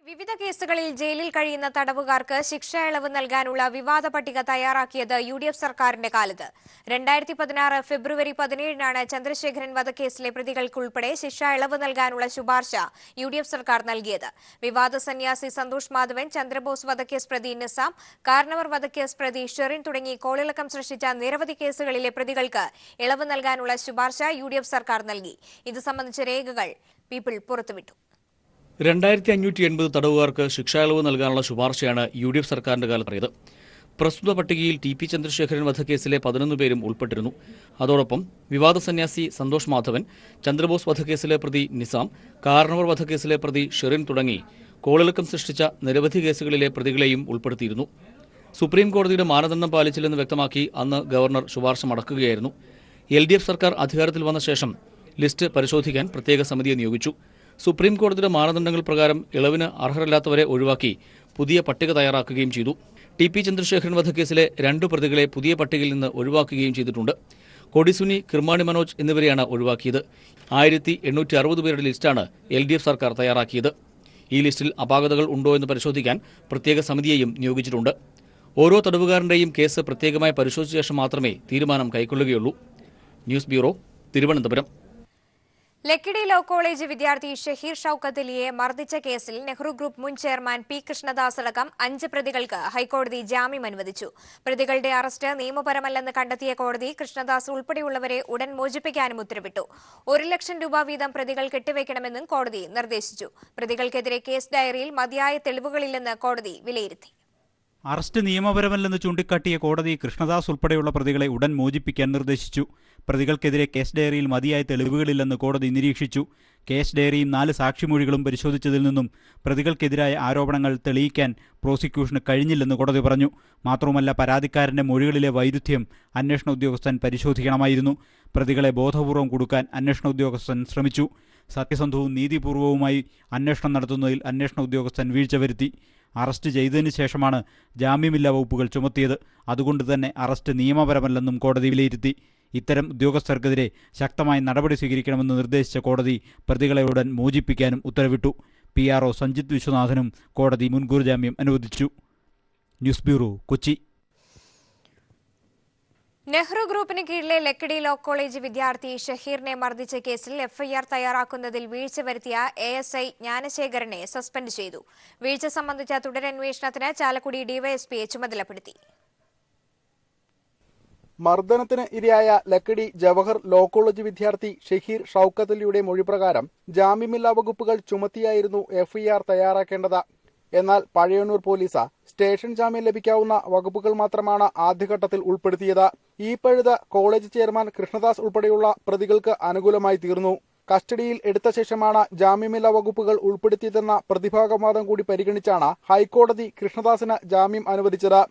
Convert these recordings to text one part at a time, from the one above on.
വിവിധ കേസുകളിൽ ജയിലിൽ കഴിയുന്ന തടവുകാർക്ക് ശിക്ഷ ഇളവ് നൽകാനുള്ള വിവാദ പട്ടിക തയ്യാറാക്കിയത് യുഡിഎഫ് സർക്കാരിന്റെ കാലത്ത് 2016 ഫെബ്രുവരി 17-നാണ് ചന്ദ്രശേഖരൻ വധക്കേസിലെ പ്രതികൾക്കുൾപ്പെടെ ശിക്ഷ ഇളവ് നൽകാനുള്ള ശുപാർശ യുഡിഎഫ് സർക്കാർ നൽകിയത്. വിവാദ സന്യാസി സന്തോഷ് മാധവൻ, ചന്ദ്രബോസ് വധക്കേസ് പ്രതി നിസാം, കാർണവർ വധക്കേസ് പ്രതി ഷെറിൻ തുടങ്ങി കോളിളക്കം സൃഷ്ടിച്ച നിരവധി കേസുകളിലെ പ്രതികൾക്ക് ഇളവ് നൽകാനുള്ള ശുപാർശ യുഡിഎഫ് സർക്കാർ നൽകി. ഇത് സംബന്ധിച്ച രേഖകൾ പീപ്പിൾ പുറത്തുവിട്ടു. 2580 തടവുകാർക്ക് ശിക്ഷാ ഇളവ് നൽകാനുള്ള ശുപാർശയാണ് യുഡിഎഫ് സർക്കാരിന്റെ കാലത്ത്. പ്രസ്തുത പട്ടികയിൽ ടി.പി. ചന്ദ്രശേഖരൻ വധക്കേസിലെ 11 പേരും ഉൾപ്പെട്ടിരുന്നു. അതോടൊപ്പം വിവാദ സന്യാസി സന്തോഷ് മാധവൻ, ചന്ദ്രബോസ് വധക്കേസിലെ പ്രതി നിസാം, കാർണവർ വധക്കേസിലെ പ്രതി ഷെറിൻ തുടങ്ങി കോളിളക്കം സൃഷ്ടിച്ച നിരവധി കേസുകളിലെ പ്രതികളെയും ഉൾപ്പെടുത്തിയിരുന്നു. സുപ്രീം കോടതിയുടെ മാനദണ്ഡം പാലിച്ചില്ലെന്ന് വ്യക്തമാക്കി അന്ന് ഗവർണർ ശുപാർശ മടക്കുകയായിരുന്നു. LDF സർക്കാർ അധികാരത്തിൽ വന്ന ശേഷം ലിസ്റ്റ് പരിശോധിക്കാൻ പ്രത്യേക സമിതിയെ നിയോഗിച്ചു. സുപ്രീം കോടതിയുടെ മാനദണ്ഡങ്ങൾ പ്രകാരം ഇളവിന് അർഹരല്ലാത്തവരെ ഒഴിവാക്കി പുതിയ പട്ടിക തയ്യാറാക്കുകയും ചെയ്തു. ടി.പി. ചന്ദ്രശേഖരൻ വധക്കേസിലെ 2 പ്രതികളെ പുതിയ പട്ടികയിൽ നിന്ന് ഒഴിവാക്കുകയും ചെയ്തിട്ടുണ്ട്. കൊടിസുനി, കിർമാണി മനോജ് എന്നിവരെയാണ് ഒഴിവാക്കിയത്. 1860 പേരുടെ ലിസ്റ്റാണ് LDF സർക്കാർ തയ്യാറാക്കിയത്. ഈ ലിസ്റ്റിൽ അപാകതകൾ ഉണ്ടോ എന്ന് പരിശോധിക്കാൻ പ്രത്യേക സമിതിയെയും നിയോഗിച്ചിട്ടുണ്ട്. ഓരോ തടവുകാരന്റെയും കേസ് പ്രത്യേകമായി പരിശോധിച്ച ശേഷം മാത്രമേ തീരുമാനം കൈക്കൊള്ളുകയുള്ളൂ. News bureau, Thiruvananthapuram. Lakkidi law college വിദ്യാർത്ഥി ഷഹീർ ഷൌക്കത്ത് അലിയെ മർദ്ദിച്ച കേസിൽ നെഹ്റു ഗ്രൂപ്പ് മുൻ ചെയർമാൻ പി കൃഷ്ണദാസ് അടക്കം 5 പ്രതികൾക്ക് ഹൈക്കോടതി ജാമ്യം അനുവദിച്ചു. പ്രതികളുടെ അറസ്റ്റ് നിയമപരമല്ലെന്ന് കണ്ടെത്തിയ കോടതി കൃഷ്ണദാസ് ഉൾപ്പെടെയുള്ളവരെ ഉടൻ മോചിപ്പിക്കാനും ഉത്തരവിട്ടു. 1 ലക്ഷം രൂപ വീതം പ്രതികൾ കെട്ടിവെക്കണമെന്നും കോടതി നിർദ്ദേശിച്ചു. പ്രതികൾക്കെതിരെ കേസ് ഡയറിയിൽ മതിയായ തെളിവുകളില്ലെന്ന് കോടതി വിലയിരുത്തി. അറസ്റ്റ് നിയമപരമല്ലെന്ന് ചൂണ്ടിക്കാട്ടിയ കോടതി കൃഷ്ണദാസ് ഉൾപ്പെടെയുള്ള പ്രതികളെ ഉടൻ മോചിപ്പിക്കാൻ നിർദ്ദേശിച്ചു. പ്രതികൾക്കെതിരെ കേസ് ഡയറിയിൽ മതിയായ തെളിവുകളില്ലെന്ന് കോടതി നിരീക്ഷിച്ചു. കേസ് ഡയറിയും 4 സാക്ഷിമൊഴികളും പരിശോധിച്ചതിൽ നിന്നും പ്രതികൾക്കെതിരായ ആരോപണങ്ങൾ തെളിയിക്കാൻ പ്രോസിക്യൂഷന് കഴിഞ്ഞില്ലെന്ന് കോടതി പറഞ്ഞു. മാത്രവുമല്ല, പരാതിക്കാരന്റെ മൊഴികളിലെ വൈരുദ്ധ്യം അന്വേഷണ ഉദ്യോഗസ്ഥൻ പരിശോധിക്കണമായിരുന്നു. പ്രതികളെ ബോധപൂർവം കുടുക്കാൻ അന്വേഷണ ഉദ്യോഗസ്ഥൻ ശ്രമിച്ചു. സത്യസന്ധവും നീതിപൂർവവുമായി അന്വേഷണം നടത്തുന്നതിൽ അന്വേഷണ ഉദ്യോഗസ്ഥൻ വീഴ്ച വരുത്തി. അറസ്റ്റ് ചെയ്തതിനു ശേഷമാണ് ജാമ്യമില്ലാ വകുപ്പുകൾ ചുമത്തിയത്. അതുകൊണ്ട് തന്നെ അറസ്റ്റ് നിയമപരമല്ലെന്നും കോടതി വിലയിരുത്തി. ഇത്തരം ഉദ്യോഗസ്ഥർക്കെതിരെ ശക്തമായ നടപടി സ്വീകരിക്കണമെന്ന് നിർദ്ദേശിച്ച കോടതി പ്രതികളെ ഉടൻ മോചിപ്പിക്കാനും ഉത്തരവിട്ടു. PRO സഞ്ജിത് വിശ്വനാഥനും കോടതി മുൻകൂർ ജാമ്യം അനുവദിച്ചു. News bureau, Kochi. നെഹ്റു ഗ്രൂപ്പിന് കീഴിലെ ലക്കിടി ലോ കോളേജ് വിദ്യാർത്ഥി ഷഹീറിനെ മർദ്ദിച്ച കേസിൽ FIR തയ്യാറാക്കുന്നതിൽ വീഴ്ച വരുത്തിയ ASI ജ്ഞാനശേഖരനെ സസ്പെൻഡ് ചെയ്തു. വീഴ്ച സംബന്ധിച്ച തുടരന്വേഷണത്തിന് ചാലക്കുടി ഡിവൈഎസ്പിയെ ചുമതലപ്പെടുത്തി. മർദ്ദനത്തിന് ഇരയായ ലക്കിടി ജവഹർ ലോ കോളേജ് വിദ്യാർത്ഥി ഷഹീർ ഷൌക്കത്ത് അലിയുടെ മൊഴിപ്രകാരം ജാമ്യമില്ലാ വകുപ്പുകൾ ചുമത്തിയായിരുന്നു FIR തയ്യാറാക്കേണ്ടത്. എന്നാൽ പഴയന്നൂർ പോലീസ് സ്റ്റേഷൻ ജാമ്യം ലഭിക്കാവുന്ന വകുപ്പുകൾ മാത്രമാണ് ആദ്യഘട്ടത്തിൽ ഉൾപ്പെടുത്തിയത്. ഈ പഴുത് കോളേജ് ചെയർമാൻ കൃഷ്ണദാസ് ഉൾപ്പെടെയുള്ള പ്രതികൾക്ക് അനുകൂലമായി തീർന്നു. കസ്റ്റഡിയിൽ എടുത്ത ശേഷമാണ് ജാമ്യമില്ലാ വകുപ്പുകൾ ഉൾപ്പെടുത്തിയതെന്ന പ്രതിഭാഗവാദം കൂടി പരിഗണിച്ചാണ് ഹൈക്കോടതി കൃഷ്ണദാസിന് ജാമ്യം അനുവദിച്ചത്.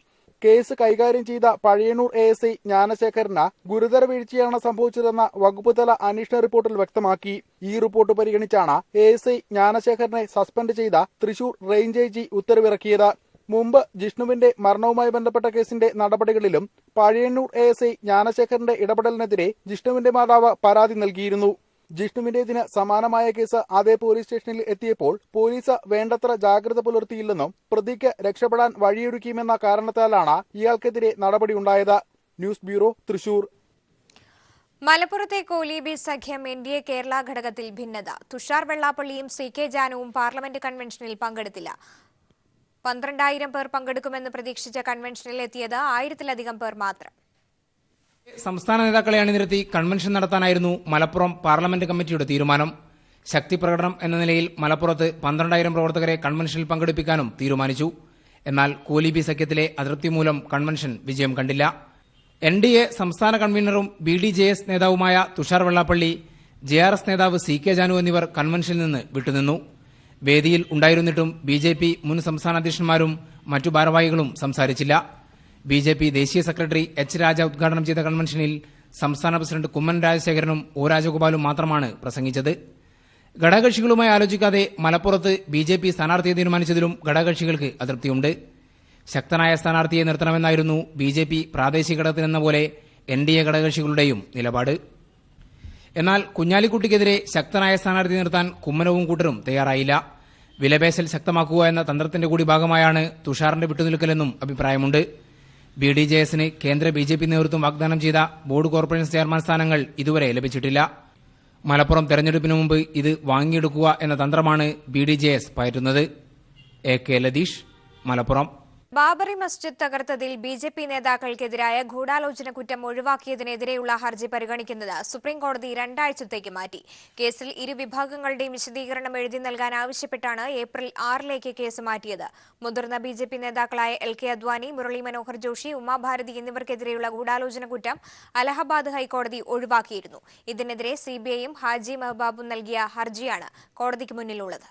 കേസ് കൈകാര്യം ചെയ്ത പഴയന്നൂർ ASI ജ്ഞാനശേഖരന് ഗുരുതര വീഴ്ചയാണ് സംഭവിച്ചതെന്ന വകുപ്പുതല അന്വേഷണ റിപ്പോർട്ടിൽ വ്യക്തമാക്കി. ഈ റിപ്പോർട്ട് പരിഗണിച്ചാണ് ASI ജ്ഞാനശേഖരനെ സസ്പെൻഡ് ചെയ്ത തൃശൂർ റേഞ്ച് IG ഉത്തരവിറക്കിയത്. മുമ്പ് ജിഷ്ണുവിന്റെ മരണവുമായി ബന്ധപ്പെട്ട കേസിന്റെ നടപടികളിലും പഴയന്നൂർ ASI ജ്ഞാനശേഖരന്റെ ഇടപെടലിനെതിരെ ജിഷ്ണുവിന്റെ മാതാവ് പരാതി നൽകിയിരുന്നു. ജിഷ്ണുവിന്റേതിന് സമാനമായ കേസ് അതേ പോലീസ് സ്റ്റേഷനിൽ എത്തിയപ്പോൾ പോലീസ് വേണ്ടത്ര ജാഗ്രത പുലർത്തിയില്ലെന്നും പ്രതിക്ക് രക്ഷപ്പെടാൻ വഴിയൊരുക്കിയുമെന്ന കാരണത്താലാണ് ഇയാൾക്കെതിരെ നടപടിയുണ്ടായത്. News bureau, Thrissur. മലപ്പുറത്തെ കോലീബി സഖ്യം NDA കേരള ഘടകത്തിൽ ഭിന്നത. തുഷാർ വെള്ളാപ്പള്ളിയും CK ജാനുവും പാർലമെന്റ് കൺവെൻഷനിൽ പങ്കെടുത്തില്ല. 12,000 പേർ പങ്കെടുക്കുമെന്ന് പ്രതീക്ഷിച്ച കൺവെൻഷനിൽ എത്തിയത് 1000-ലധികം പേർ മാത്രം. സംസ്ഥാന നേതാക്കളെ അണിനിരത്തി കൺവെൻഷൻ നടത്താനായിരുന്നു മലപ്പുറം പാർലമെന്റ് കമ്മിറ്റിയുടെ തീരുമാനം. ശക്തി പ്രകടനം എന്ന നിലയിൽ മലപ്പുറത്ത് 12,000 പ്രവർത്തകരെ കൺവെൻഷനിൽ പങ്കെടുപ്പിക്കാനും തീരുമാനിച്ചു. എന്നാൽ കോലീബി സഖ്യത്തിലെ അതൃപ്തി മൂലം കൺവെൻഷൻ വിജയം കണ്ടില്ല. NDA സംസ്ഥാന കൺവീനറും BDJS നേതാവുമായ തുഷാർ വെള്ളാപ്പള്ളി, JRS നേതാവ് CK ജാനു എന്നിവർ കൺവെൻഷനിൽ നിന്ന് വിട്ടുനിന്നു. വേദിയിൽ ഉണ്ടായിരുന്നിട്ടും BJP മുൻ സംസ്ഥാന അധ്യക്ഷന്മാരും മറ്റു ഭാരവാഹികളും സംസാരിച്ചില്ല. BJP ദേശീയ സെക്രട്ടറി H രാജ ഉദ്ഘാടനം ചെയ്ത കൺവെൻഷനിൽ സംസ്ഥാന പ്രസിഡന്റ് കുമ്മനം രാജശേഖരനും O രാജഗോപാലും മാത്രമാണ് പ്രസംഗിച്ചത്. ഘടകകക്ഷികളുമായി ആലോചിക്കാതെ മലപ്പുറത്ത് BJP സ്ഥാനാർത്ഥിയെ തീരുമാനിച്ചതിലും ഘടകകക്ഷികൾക്ക് അതൃപ്തിയുണ്ട്. ശക്തനായ സ്ഥാനാർത്ഥിയെ നിർത്തണമെന്നായിരുന്നു BJP പ്രാദേശിക ഘടകത്തിനെന്ന പോലെ NDA ഘടകകക്ഷികളുടെയും നിലപാട്. എന്നാൽ കുഞ്ഞാലിക്കുട്ടിക്കെതിരെ ശക്തനായ സ്ഥാനാർത്ഥി നിർത്താൻ കുമ്മനവും കൂട്ടരും തയ്യാറായില്ല. വിലപേശൽ ശക്തമാക്കുക എന്ന തന്ത്രത്തിന്റെ കൂടി ഭാഗമായാണ് തുഷാറിന്റെ വിട്ടുനിൽക്കലെന്നും അഭിപ്രായമുണ്ട്. BDJSന് കേന്ദ്ര BJP നേതൃത്വം വാഗ്ദാനം ചെയ്ത ബോർഡ് കോർപ്പറേഷൻ ചെയർമാൻ സ്ഥാനങ്ങൾ ഇതുവരെ ലഭിച്ചിട്ടില്ല. മലപ്പുറം തെരഞ്ഞെടുപ്പിന് മുമ്പ് ഇത് വാങ്ങിയെടുക്കുക എന്ന തന്ത്രമാണ് BDJS പയറ്റുന്നത്. AK Latheesh, Malappuram. Babri Masjid തകർത്തതിൽ BJP നേതാക്കൾക്കെതിരായ ഗൂഢാലോചന കുറ്റം ഒഴിവാക്കിയതിനെതിരെയുള്ള ഹർജി പരിഗണിക്കുന്നത് സുപ്രീംകോടതി 2 ആഴ്ചത്തേക്ക് മാറ്റി. കേസിൽ ഇരുവിഭാഗങ്ങളുടെയും വിശദീകരണം എഴുതി നൽകാൻ ആവശ്യപ്പെട്ടാണ് ഏപ്രിൽ 6ലേക്ക് കേസ് മാറ്റിയത്. മുതിർന്ന BJP നേതാക്കളായ LK അദ്വാനി, മുരളി മനോഹർ ജോഷി, ഉമാഭാരതി എന്നിവർക്കെതിരെയുള്ള ഗൂഢാലോചന കുറ്റം അലഹബാദ് ഹൈക്കോടതി ഒഴിവാക്കിയിരുന്നു. ഇതിനെതിരെ CBIയും ഹാജി മെഹബൂബും നൽകിയ ഹർജിയാണ് കോടതിക്ക് മുന്നിലുള്ളത്.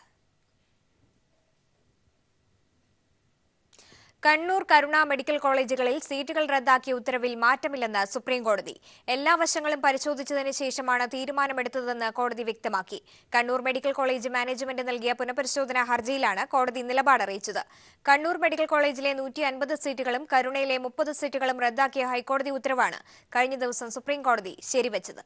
കണ്ണൂർ കരുണ മെഡിക്കൽ കോളേജുകളിൽ സീറ്റുകൾ റദ്ദാക്കിയ ഉത്തരവിൽ മാറ്റമില്ലെന്ന് സുപ്രീംകോടതി. എല്ലാ വശങ്ങളും പരിശോധിച്ചതിന് ശേഷമാണ് തീരുമാനമെടുത്തതെന്ന് കോടതി വ്യക്തമാക്കി. കണ്ണൂർ മെഡിക്കൽ കോളേജ് മാനേജ്മെന്റ് നൽകിയ പുനഃപരിശോധനാ ഹർജിയിലാണ് കോടതി നിലപാട് അറിയിച്ചത്. കണ്ണൂർ മെഡിക്കൽ കോളേജിലെ 150 സീറ്റുകളും കരുണയിലെ 30 സീറ്റുകളും റദ്ദാക്കിയ ഹൈക്കോടതി ഉത്തരവാണ് കഴിഞ്ഞ ദിവസം സുപ്രീംകോടതി ശരിവച്ചത്.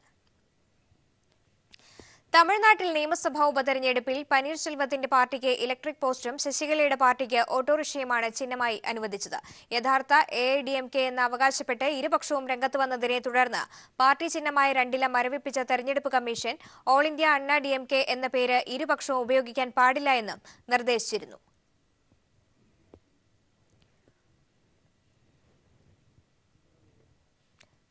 തമിഴ്നാട്ടിൽ നിയമസഭാ ഉപതെരഞ്ഞെടുപ്പിൽ പനീർശെൽവത്തിന്റെ പാർട്ടിക്ക് ഇലക്ട്രിക് പോസ്റ്റും ശശികലയുടെ പാർട്ടിക്ക് ഓട്ടോറിക്ഷയുമാണ് ചിഹ്നമായി അനുവദിച്ചത്. യഥാർത്ഥ AIDMK എന്ന് അവകാശപ്പെട്ട് ഇരുപക്ഷവും രംഗത്ത് വന്നതിനെ തുടർന്ന് പാർട്ടി ചിഹ്നമായ 2 മരവിപ്പിച്ച തെരഞ്ഞെടുപ്പ് കമ്മീഷൻ ഓൾ ഇന്ത്യ അണ്ണാ DMK എന്ന പേര് ഇരുപക്ഷവും ഉപയോഗിക്കാൻ പാടില്ല എന്നും നിർദ്ദേശിച്ചിരുന്നു.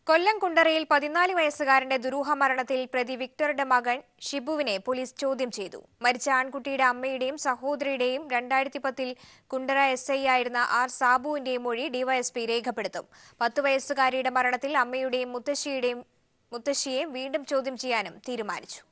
കൊല്ലം കുണ്ടറയിൽ 14 വയസ്സുകാരന്റെ ദുരൂഹ മരണത്തിൽ പ്രതി വിക്ടറുടെ മകൻ ഷിബുവിനെ പോലീസ് ചോദ്യം ചെയ്തു. മരിച്ച ആൺകുട്ടിയുടെ അമ്മയുടെയും സഹോദരിയുടെയും 2010-ൽ കുണ്ടറ SI ആയിരുന്ന R സാബുവിന്റെയും മൊഴി ഡിവൈഎസ്പി രേഖപ്പെടുത്തും. 10 വയസ്സുകാരിയുടെ മരണത്തിൽ അമ്മയുടെയും മുത്തശ്ശിയെ വീണ്ടും ചോദ്യം ചെയ്യാനും തീരുമാനിച്ചു.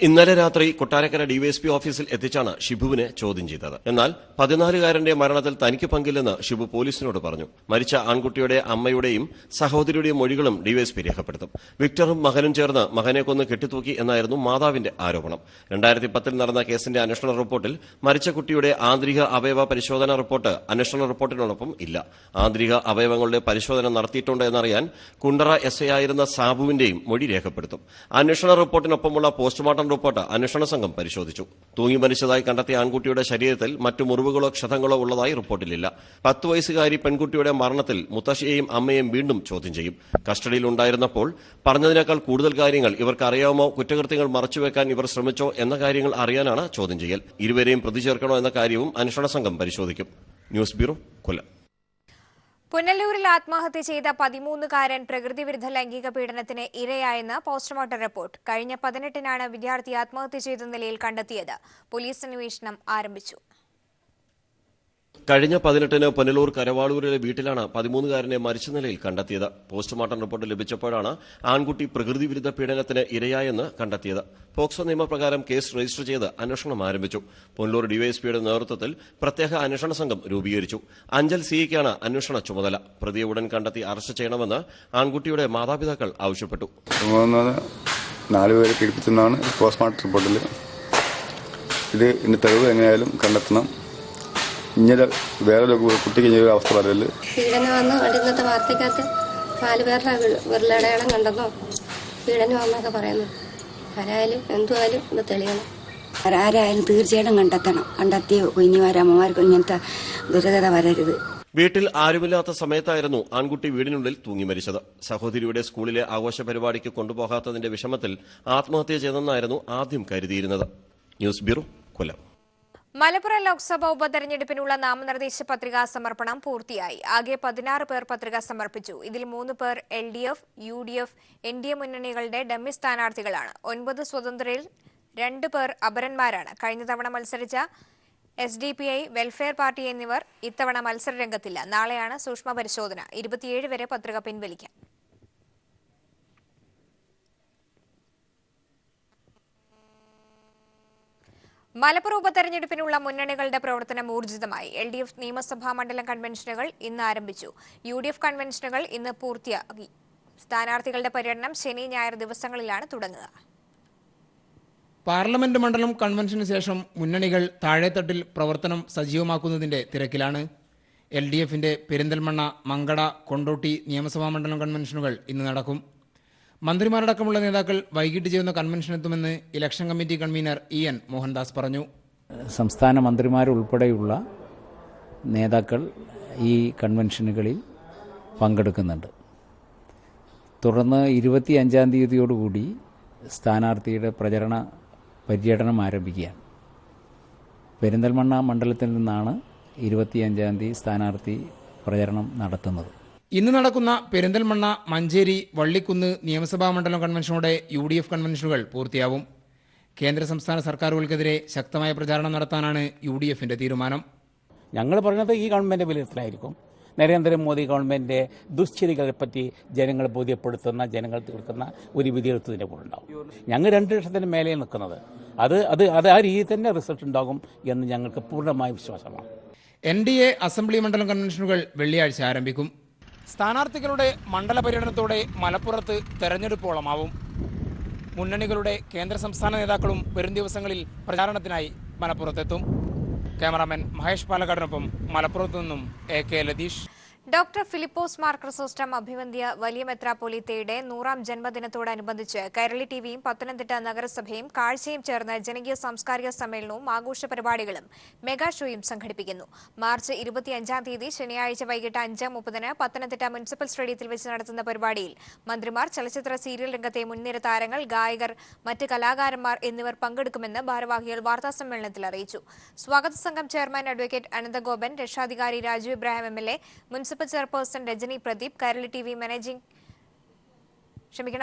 ഇന്നലെ രാത്രി കൊട്ടാരക്കര ഡിവൈഎസ്പി ഓഫീസിൽ എത്തിച്ചാണ് ഷിബുവിനെ ചോദ്യം ചെയ്തത്. എന്നാൽ 14-കാരന്റെ മരണത്തിൽ തനിക്ക് പങ്കില്ലെന്ന് ഷിബു പോലീസിനോട് പറഞ്ഞു. മരിച്ച ആൺകുട്ടിയുടെ അമ്മയുടെയും സഹോദരിയുടെയും മൊഴികളും ഡിവൈഎസ്പി രേഖപ്പെടുത്തും. വിക്ടറും മകനും ചേർന്ന് മകനെ കൊന്ന് കെട്ടിത്തൂക്കി എന്നായിരുന്നു മാതാവിന്റെ ആരോപണം. 2010-ൽ നടന്ന കേസിന്റെ അന്വേഷണ റിപ്പോർട്ടിൽ മരിച്ച കുട്ടിയുടെ ആന്തരിക അവയവ പരിശോധനാ റിപ്പോർട്ട് അന്വേഷണ റിപ്പോർട്ടിനോടൊപ്പം ഇല്ല. ആന്തരിക അവയവങ്ങളുടെ പരിശോധന നടത്തിയിട്ടുണ്ട് എന്നറിയാൻ കുണ്ടറ SI ആയിരുന്ന സാബുവിന്റെയും മൊഴി രേഖപ്പെടുത്തും. അന്വേഷണ റിപ്പോർട്ടിനൊപ്പമുള്ള പോസ്റ്റ്മോർട്ടം റിപ്പോർട്ട് അന്വേഷണ സംഘം പരിശോധിച്ചു. തൂങ്ങി മരിച്ചതായി കണ്ടെത്തിയ ആൺകുട്ടിയുടെ ശരീരത്തിൽ മറ്റു മുറിവുകളോ ക്ഷതങ്ങളോ ഉള്ളതായി റിപ്പോർട്ടിലില്ല. 10 വയസ്സുകാരി പെൺകുട്ടിയുടെ മരണത്തിൽ മുത്തശ്ശിയെയും അമ്മയെയും വീണ്ടും ചോദ്യം ചെയ്യും. കസ്റ്റഡിയിലുണ്ടായിരുന്നപ്പോൾ പറഞ്ഞതിനേക്കാൾ കൂടുതൽ കാര്യങ്ങൾ ഇവർക്ക് അറിയാമോ, കുറ്റകൃത്യങ്ങൾ മറച്ചുവെക്കാൻ ഇവർ ശ്രമിച്ചോ എന്ന കാര്യങ്ങൾ അറിയാനാണ് ചോദ്യം ചെയ്യൽ. ഇരുവരെയും പ്രതി ചേർക്കണോ എന്ന കാര്യവും അന്വേഷണ സംഘം പരിശോധിക്കും. ന്യൂസ് ബ്യൂറോ, കൊല്ലം. പുനലൂരിൽ ആത്മഹത്യ ചെയ്ത 13-കാരൻ പ്രകൃതിവിരുദ്ധ ലൈംഗിക പീഡനത്തിന് ഇരയായെന്ന് പോസ്റ്റ്മോർട്ടം റിപ്പോർട്ട്. കഴിഞ്ഞ 18-നാണ് വിദ്യാർത്ഥി ആത്മഹത്യ ചെയ്ത നിലയിൽ കണ്ടെത്തിയത്. പോലീസ് അന്വേഷണം ആരംഭിച്ചു. കഴിഞ്ഞ 18-ന് പുനലൂർ കരവാളൂരിലെ വീട്ടിലാണ് 13-കാരനെ മരിച്ച നിലയിൽ കണ്ടെത്തിയത്. പോസ്റ്റ്മോർട്ടം റിപ്പോർട്ട് ലഭിച്ചപ്പോഴാണ് ആൺകുട്ടി പ്രകൃതി വിരുദ്ധ പീഡനത്തിന് ഇരയായെന്ന് കണ്ടെത്തിയത്. പോക്സോ നിയമപ്രകാരം കേസ് രജിസ്റ്റർ ചെയ്ത് അന്വേഷണം ആരംഭിച്ചു. പുനലൂർ ഡിവൈഎസ്പിയുടെ നേതൃത്വത്തിൽ പ്രത്യേക അന്വേഷണ സംഘം രൂപീകരിച്ചു. അഞ്ചൽ സിഐക്കാണ് അന്വേഷണ ചുമതല. പ്രതിയെ ഉടൻ കണ്ടെത്തി അറസ്റ്റ് ചെയ്യണമെന്ന് ആൺകുട്ടിയുടെ മാതാപിതാക്കൾ ആവശ്യപ്പെട്ടു. 4 പേരെ പീഡിപ്പിച്ചെന്നാണ് പോസ്റ്റ്മോർട്ടം റിപ്പോർട്ടിൽ. ഇന്ന് തെളിവ് എങ്ങനെയായാലും കണ്ടെത്തണം. ഇങ്ങനെ വേറെ കുട്ടിക്ക് ഇങ്ങനെ അവസ്ഥ പറയല്. പീഡനമെന്ന് ഇന്നത്തെ വാർത്തക്കകത്ത് 4 പേരുടെ വിരലടയാളം കണ്ടെന്നോ പീഡനമെന്നൊക്കെ പറയുന്നു. ആരായാലും എന്തുമായാലും ഇത് തെളിയണം. ആരായാലും തീർച്ചയായിട്ടും കണ്ടെത്തി കുഞ്ഞുമാരമ്മമാർക്കും ഇങ്ങനത്തെ ദുരിതത വരരുത്. വീട്ടിൽ ആരുമില്ലാത്ത സമയത്തായിരുന്നു ആൺകുട്ടി വീടിനുള്ളിൽ തൂങ്ങി മരിച്ചത്. സഹോദരിയുടെ സ്കൂളിലെ ആഘോഷ പരിപാടിക്ക് കൊണ്ടുപോകാത്തതിന്റെ വിഷമത്തിൽ ആത്മഹത്യ ചെയ്തെന്നായിരുന്നു ആദ്യം കരുതിയിരുന്നത്. ന്യൂസ് ബ്യൂറോ, കൊല്ലം. മലപ്പുറം ലോക്സഭാ ഉപതെരഞ്ഞെടുപ്പിനുള്ള നാമനിർദ്ദേശ പത്രികാ സമർപ്പണം പൂർത്തിയായി. ആകെ 16 പേർ പത്രിക സമർപ്പിച്ചു. ഇതിൽ 3 പേർ LDF, UDF, NDA മുന്നണികളുടെ ഡമ്മി സ്ഥാനാർത്ഥികളാണ്. 9 സ്വതന്ത്രരിൽ 2 പേർ അപരന്മാരാണ്. കഴിഞ്ഞ തവണ മത്സരിച്ച SDPI, വെൽഫെയർ പാർട്ടി എന്നിവർ ഇത്തവണ മത്സരരംഗത്തില്ല. നാളെയാണ് സൂക്ഷ്മ പരിശോധന. 27 വരെ പത്രിക പിൻവലിക്കാം. മലപ്പുറം ഉപതെരഞ്ഞെടുപ്പിനുള്ള മുന്നണികളുടെ പ്രവർത്തനം ഊർജിതമായി. LDF നിയമസഭാ മണ്ഡലം കൺവെൻഷനുകൾ ഇന്ന് ആരംഭിച്ചു. UDF കൺവെൻഷനുകൾ ഇന്ന് പൂർത്തിയാക്കി. സ്ഥാനാർത്ഥികളുടെ പര്യടനം ശനി, ഞായർ ദിവസങ്ങളിലാണ് തുടങ്ങുക. പാർലമെന്റ് മണ്ഡലം കൺവെൻഷന് ശേഷം മുന്നണികൾ താഴെത്തട്ടിൽ പ്രവർത്തനം സജീവമാക്കുന്നതിന്റെ തിരക്കിലാണ്. LDFന്റെ പെരിന്തൽമണ്ണ, മങ്കട, കൊണ്ടോട്ടി നിയമസഭാ മണ്ഡലം കൺവെൻഷനുകൾ ഇന്ന് നടക്കും. മന്ത്രിമാരടക്കമുള്ള നേതാക്കൾ വൈകിട്ട് ചെയ്യുന്ന കൺവെൻഷനെത്തുമെന്ന് election committee convener EN Mohandas പറഞ്ഞു. സംസ്ഥാന മന്ത്രിമാരുൾപ്പെടെയുള്ള നേതാക്കൾ ഈ കൺവെൻഷനുകളിൽ പങ്കെടുക്കുന്നുണ്ട്. തുടർന്ന് 25-ാം തീയതിയോടുകൂടി സ്ഥാനാർത്ഥിയുടെ പ്രചരണ പര്യടനം ആരംഭിക്കുകയാണ്. പെരിന്തൽമണ്ണ മണ്ഡലത്തിൽ നിന്നാണ് 25-ാം തീയതി സ്ഥാനാർത്ഥി പ്രചരണം നടത്തുന്നത്. ഇന്ന് നടക്കുന്ന പെരിന്തൽമണ്ണ, മഞ്ചേരി, വള്ളിക്കുന്ന് നിയമസഭാ മണ്ഡലം കൺവെൻഷനോടെ UDF കൺവെൻഷനുകൾ പൂർത്തിയാവും. കേന്ദ്ര സംസ്ഥാന സർക്കാരുകൾക്കെതിരെ ശക്തമായ പ്രചാരണം നടത്താനാണ് UDFന്റെ തീരുമാനം. ഞങ്ങൾ പറയുന്നത് ഈ ഗവൺമെൻറ് വിലയിരുത്തലായിരിക്കും. നരേന്ദ്രമോദി ഗവൺമെൻറ് ദുശ്ചര്യകളെപ്പറ്റി ജനങ്ങളെ ബോധ്യപ്പെടുത്തുന്ന, ജനങ്ങൾ തീർക്കുന്ന ഒരു വിധിയെഴുത്തതിൻ്റെ കൂടെ ഉണ്ടാവും. ഞങ്ങൾ 2 ലക്ഷത്തിന് മേലെ നിൽക്കുന്നത് അത് ആ രീതിയിൽ തന്നെ റിസൾട്ട് ഉണ്ടാകും എന്ന് ഞങ്ങൾക്ക് പൂർണ്ണമായ വിശ്വാസമാണ്. NDA അസംബ്ലി മണ്ഡലം കൺവെൻഷനുകൾ വെള്ളിയാഴ്ച ആരംഭിക്കും. സ്ഥാനാർത്ഥികളുടെ മണ്ഡല പര്യടനത്തോടെ മലപ്പുറത്ത് തെരഞ്ഞെടുപ്പോളമാവും. മുന്നണികളുടെ കേന്ദ്ര സംസ്ഥാന നേതാക്കളും വരും ദിവസങ്ങളിൽ പ്രചാരണത്തിനായി മലപ്പുറത്തെത്തും. ക്യാമറാമാൻ മഹേഷ് പാലക്കാടിനൊപ്പം മലപ്പുറത്തു നിന്നും AK ലതീഷ്. ഡോക്ടർ ഫിലിപ്പോസ് മാർ ക്രിസോസ്റ്റം അഭിവന്ദ്യ വലിയ മെത്രാപ്പൊലീത്തയുടെ 100ാം ജന്മദിനത്തോടനുബന്ധിച്ച് കൈരളി ടിവിയും പത്തനംതിട്ട നഗരസഭയും കാഴ്ചയും ചേർന്ന് ജനകീയ സാംസ്കാരിക സമ്മേളനവും ആഘോഷ പരിപാടികളും മെഗാ ഷോയും സംഘടിപ്പിക്കുന്നു. മാർച്ച് 25-ാം തീയതി ശനിയാഴ്ച വൈകിട്ട് 5:30 പത്തനംതിട്ട മുനിസിപ്പൽ സ്റ്റേഡിയത്തിൽ വെച്ച് നടത്തുന്ന പരിപാടിയിൽ മന്ത്രിമാർ, ചലച്ചിത്ര സീരിയൽ രംഗത്തെ മുൻനിര താരങ്ങൾ, ഗായകർ, മറ്റ് കലാകാരന്മാർ എന്നിവർ പങ്കെടുക്കുമെന്ന് ഭാരവാഹികൾ വാർത്താസമ്മേളനത്തിൽ അറിയിച്ചു. സ്വാഗത സംഘം ചെയർമാൻ അഡ്വക്കേറ്റ് അനന്തഗോപൻ, രക്ഷാധികാരി Raju Ibrahim MLA, municipal chairperson Rajani Pradeep, Kairali TV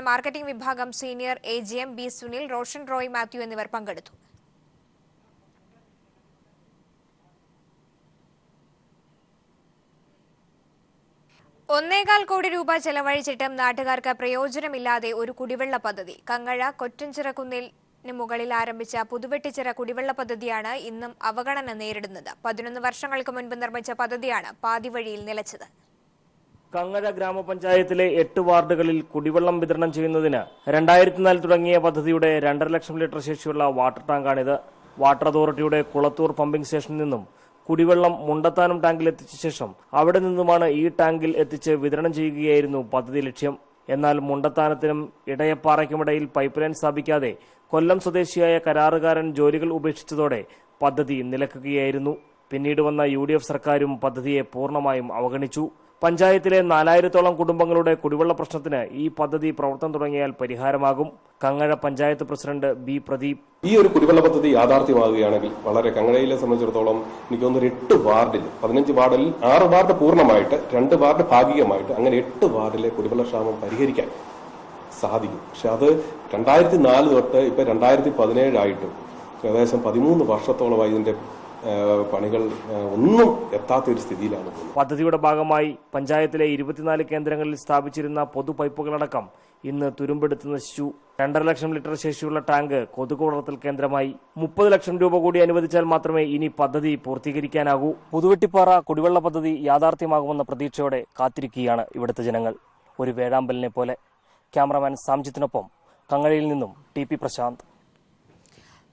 marketing വിഭാഗം senior AGM B Sunil, Roshan Roy Mathew എന്നിവർ പങ്കെടുത്തു. $1.25 കോടി ചെലവഴിച്ചിട്ടും നാട്ടുകാർക്ക് പ്രയോജനമില്ലാതെ ഒരു കുടിവെള്ള പദ്ധതി. കങ്ങഴ കൊറ്റഞ്ചിറക്കുന്നിൽ മുകളിൽ ആരംഭിച്ച പുതുവെട്ടിച്ചിറ കുടിവെള്ള പദ്ധതിയാണ് ഇന്നും അവഗണന നേരിടുന്നത്. 11 വർഷങ്ങൾക്ക് മുൻപ് നിർമ്മിച്ച പദ്ധതിയാണ് പാതിവഴിയിൽ നിലച്ചത്. കങ്ങഴ ഗ്രാമപഞ്ചായത്തിലെ 8 വാർഡുകളിൽ കുടിവെള്ളം വിതരണം ചെയ്യുന്നതിന് 2004 തുടങ്ങിയ പദ്ധതിയുടെ 2.5 ലക്ഷം ലിറ്റർ ശേഷിയുള്ള വാട്ടർ ടാങ്കാണിത്. വാട്ടർ അതോറിറ്റിയുടെ കുളത്തൂർ പമ്പിംഗ് സ്റ്റേഷനിൽ നിന്നും കുടിവെള്ളം മുണ്ടത്താനം ടാങ്കിൽ എത്തിച്ച ശേഷം അവിടെ നിന്നുമാണ് ഈ ടാങ്കിൽ എത്തിച്ച് വിതരണം ചെയ്യുകയായിരുന്നു പദ്ധതി ലക്ഷ്യം. എന്നാൽ മുണ്ടത്താനത്തിനും ഇടയപ്പാറയ്ക്കുമിടയിൽ പൈപ്പ് ലൈൻ സ്ഥാപിക്കാതെ കൊല്ലം സ്വദേശിയായ കരാറുകാരൻ ജോലികൾ ഉപേക്ഷിച്ചതോടെ പദ്ധതി നിലക്കുകയായിരുന്നു. പിന്നീട് വന്ന UDF സർക്കാരും പദ്ധതിയെ പൂർണ്ണമായും അവഗണിച്ചു. പഞ്ചായത്തിലെ 4000-ഓളം കുടുംബങ്ങളുടെ കുടിവെള്ള പ്രശ്നത്തിന് ഈ പദ്ധതി പ്രവർത്തനം തുടങ്ങിയാൽ പരിഹാരമാകും. കങ്ങഴ പഞ്ചായത്ത് പ്രസിഡന്റ് B പ്രദീപ്: ഈ ഒരു കുടിവെള്ള പദ്ധതി യാഥാർത്ഥ്യമാകുകയാണെങ്കിൽ വളരെ കങ്ങഴയിലെ സംബന്ധിച്ചിടത്തോളം എനിക്ക് തോന്നുന്നു 8 വാർഡിൽ 15 വാർഡിൽ 6 വാർഡ് പൂർണ്ണമായിട്ട് 2 വാർഡ് ഭാഗികമായിട്ട് അങ്ങനെ 8 വാർഡിലെ കുടിവെള്ള ക്ഷാമം പരിഹരിക്കാൻ സാധിക്കും. പക്ഷെ അത് 2004 തൊട്ട് ഇപ്പൊ 2017 ആയിട്ടും ഏകദേശം 13 വർഷത്തോളമായി ഇതിന്റെ പണികൾ ഒന്നും എത്താത്ത ഒരു സ്ഥിതിയിലാണ്. പദ്ധതിയുടെ ഭാഗമായി പഞ്ചായത്തിലെ 24 കേന്ദ്രങ്ങളിൽ സ്ഥാപിച്ചിരുന്ന പൊതു പൈപ്പുകളടക്കം ഇന്ന് തുരുമ്പെടുത്ത് നശിച്ചു. 2.5 ലക്ഷം ലിറ്റർ ശേഷിയുള്ള ടാങ്ക് കൊതുക് വളർത്തൽ കേന്ദ്രമായി. 30 ലക്ഷം രൂപ കൂടി അനുവദിച്ചാൽ മാത്രമേ ഇനി പദ്ധതി പൂർത്തീകരിക്കാനാകൂ. പുതുവെട്ടിപ്പാറ കുടിവെള്ള പദ്ധതി യാഥാർത്ഥ്യമാകുമെന്ന പ്രതീക്ഷയോടെ കാത്തിരിക്കുകയാണ് ഇവിടുത്തെ ജനങ്ങൾ. ഒരു വേഴാമ്പലിനെ പോലെ. ക്യാമറാമാൻ സാംജിത്തിനൊപ്പം കങ്ങഴയിൽ നിന്നും TP പ്രശാന്ത്.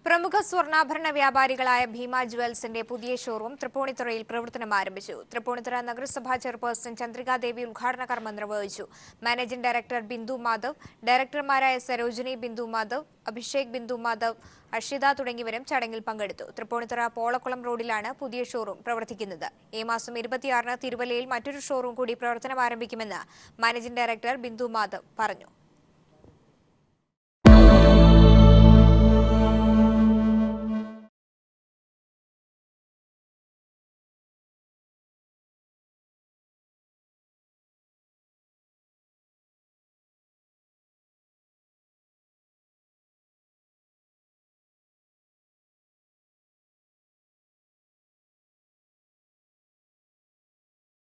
പ്രമുഖ സ്വർണ്ണാഭരണ വ്യാപാരികളായ ഭീമ ജുവൽസിന്റെ പുതിയ ഷോറൂം തൃപ്പൂണിത്തുറയിൽ പ്രവർത്തനം ആരംഭിച്ചു. തൃപ്പൂണിത്തുറ നഗരസഭാ ചെയർപേഴ്സൺ ചന്ദ്രികാദേവി ഉദ്ഘാടന കർമ്മം നിർവഹിച്ചു. മാനേജിംഗ് ഡയറക്ടർ ബിന്ദു മാധവ്, ഡയറക്ടർമാരായ സരോജിനി ബിന്ദു മാധവ്, അഭിഷേക് ബിന്ദു മാധവ്, അഷിത തുടങ്ങിയവരും ചടങ്ങിൽ പങ്കെടുത്തു. തൃപ്പൂണിത്തുറ പോളക്കുളം റോഡിലാണ് പുതിയ ഷോറൂം പ്രവർത്തിക്കുന്നത്. ഈ മാസം 26-ന് തിരുവല്ലയിൽ മറ്റൊരു ഷോറൂം കൂടി പ്രവർത്തനം ആരംഭിക്കുമെന്ന് മാനേജിംഗ് ഡയറക്ടർ ബിന്ദു മാധവ് പറഞ്ഞു.